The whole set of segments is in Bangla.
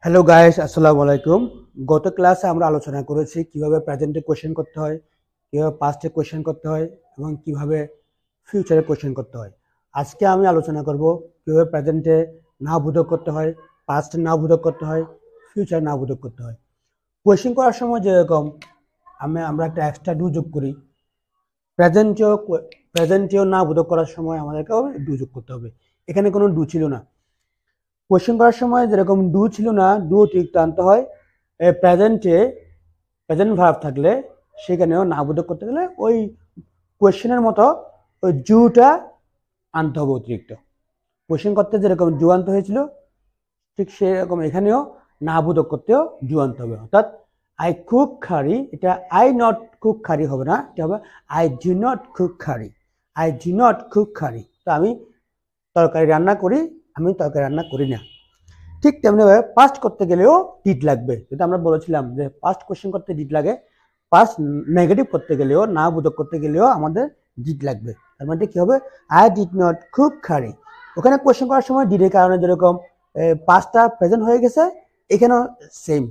হ্যালো গাইস, আসসালামু আলাইকুম। গত ক্লাসে আমরা আলোচনা করেছি কিভাবে প্রেজেন্টে কোশ্চেন করতে হয়, কিভাবে পাস্টে কোশ্চেন করতে হয় এবং কিভাবে ফিউচারে কোশ্চেন করতে হয়। আজকে আমি আলোচনা করব কিভাবে প্রেজেন্টে নাও বোধক করতে হয়, পাস্টে নাও বোধক করতে হয়, ফিউচারে নাও বোধক করতে হয়। কোশ্চেন করার সময় যেরকম আমরা একটা এক্সট্রা ডু যোগ করি, প্রেজেন্টেও প্রেজেন্টেও না বোধক করার সময় আমাদেরকে ডু যোগ করতে হবে। এখানে কোনো ডু ছিল না। কোশ্চেন করার সময় যেরকম ডু ছিল না, ডু অতিরিক্ত আনতে হয়। প্রেজেন্টে প্রেজেন্ট ভার্ব থাকলে সেখানেও না বোধক করতে গেলে ওই কোশ্চেনের মতো ওই জুটা আনতে হবে অতিরিক্ত। কোশ্চেন করতে যেরকম জু আনতে হয়েছিল, ঠিক সেরকম এখানেও না বোধক করতেও জু আনতে হবে। অর্থাৎ আই কুক খারি, এটা আই নট কুক খারি হবে না, এটা হবে I do not cook curry. I do not cook curry, তো আমি তরকারি রান্না করি, আমি তরকারি রান্না করি না। ঠিক তেমনিভাবে পাস্ট করতে গেলেও ডিড লাগবে। যেটা আমরা বলেছিলাম যে পাস্ট কোশ্চেন করতে ডিড লাগে, পাস্ট নেগেটিভ করতে গেলেও না বোধক করতে গেলেও আমাদের ডিড লাগবে। তার মানে কি হবে, আই ডিড নট কুক খারি। ওখানে কোশ্চেন করার সময় ডিডের কারণে যেরকম পাস্টটা প্রেজেন্ট হয়ে গেছে, এখানেও সেম,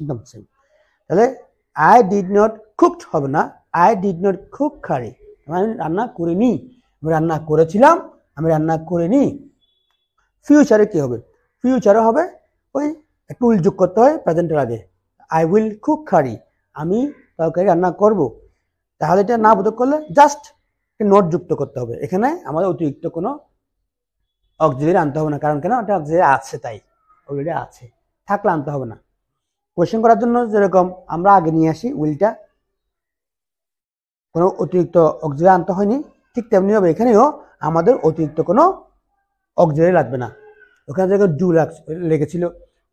একদম সেম। তাহলে আই ডিড নট কুকড হবে না, আই ডিড নট কুক খারি, আমি রান্না করিনি, আমি রান্না করেছিলাম, আমি রান্না করিনি। ফিউচারে কি হবে, ফিউচারে হবে ওই একটু উইল যোগ করতে হয় প্রেজেন্টের আগে। আই উইল কুক খারি, আমি তরকারি রান্না করব। তাহলে এটা না বোধক করলে জাস্ট নোট যুক্ত করতে হবে। এখানে আমাদের অতিরিক্ত কোনো অক্সিলারি আনতে হবে না, কারণ কেন, এটা অক্সিলারি আছে, তাই অলরেডি আছে, থাকলে আনতে হবে না। কোয়েশ্চেন করার জন্য যেরকম আমরা আগে নিয়ে আসি উইলটা, কোনো অতিরিক্ত অক্সিলারি আনতে হয়নি, ঠিক তেমনি হবে এখানেও আমাদের অতিরিক্ত কোনো অক্সিলারি লাগবে না। ওখানে যেরকম ডু লেগেছিল,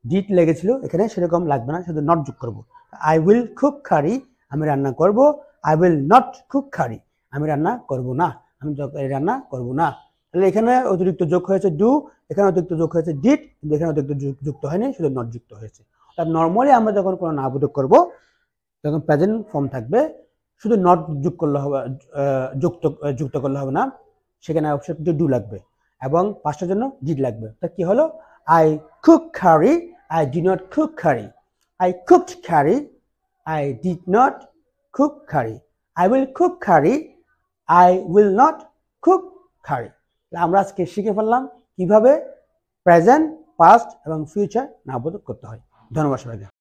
ডিড লেগেছিল, এখানে সেরকম লাগবে না, শুধু নট যোগ করবো। আই উইল কুক খারি, আমি রান্না করব। আই উইল নট কুক খারি, আমি রান্না করব না, আমি রান্না করব না। তাহলে এখানে অতিরিক্ত যোগ হয়েছে ডু, এখানে অতিরিক্ত যোগ হয়েছে ডিড, কিন্তু এখানে অতিরিক্ত যুক্ত হয়নি, শুধু নট যুক্ত হয়েছে। তার নর্মালি আমরা যখন কোনো না বোধক করবো, যখন প্রেজেন্ট ফর্ম থাকবে, শুধু নট যোগ করলে হবে, যুক্ত করলে হবে না, সেখানে অবশ্যই ডু লাগবে এবং পাঁচটার জন্য ডিড লাগবে। তা কি হলো, I cook curry, I did not cook curry. I cooked curry, I did not cook curry. I will cook curry, I will not cook curry. আমরা আজকে শিখে ফেললাম কিভাবে প্রেজেন্ট, পাস্ট এবং ফিউচার নামবোধক করতে হয়। ধন্যবাদ সবাইকে।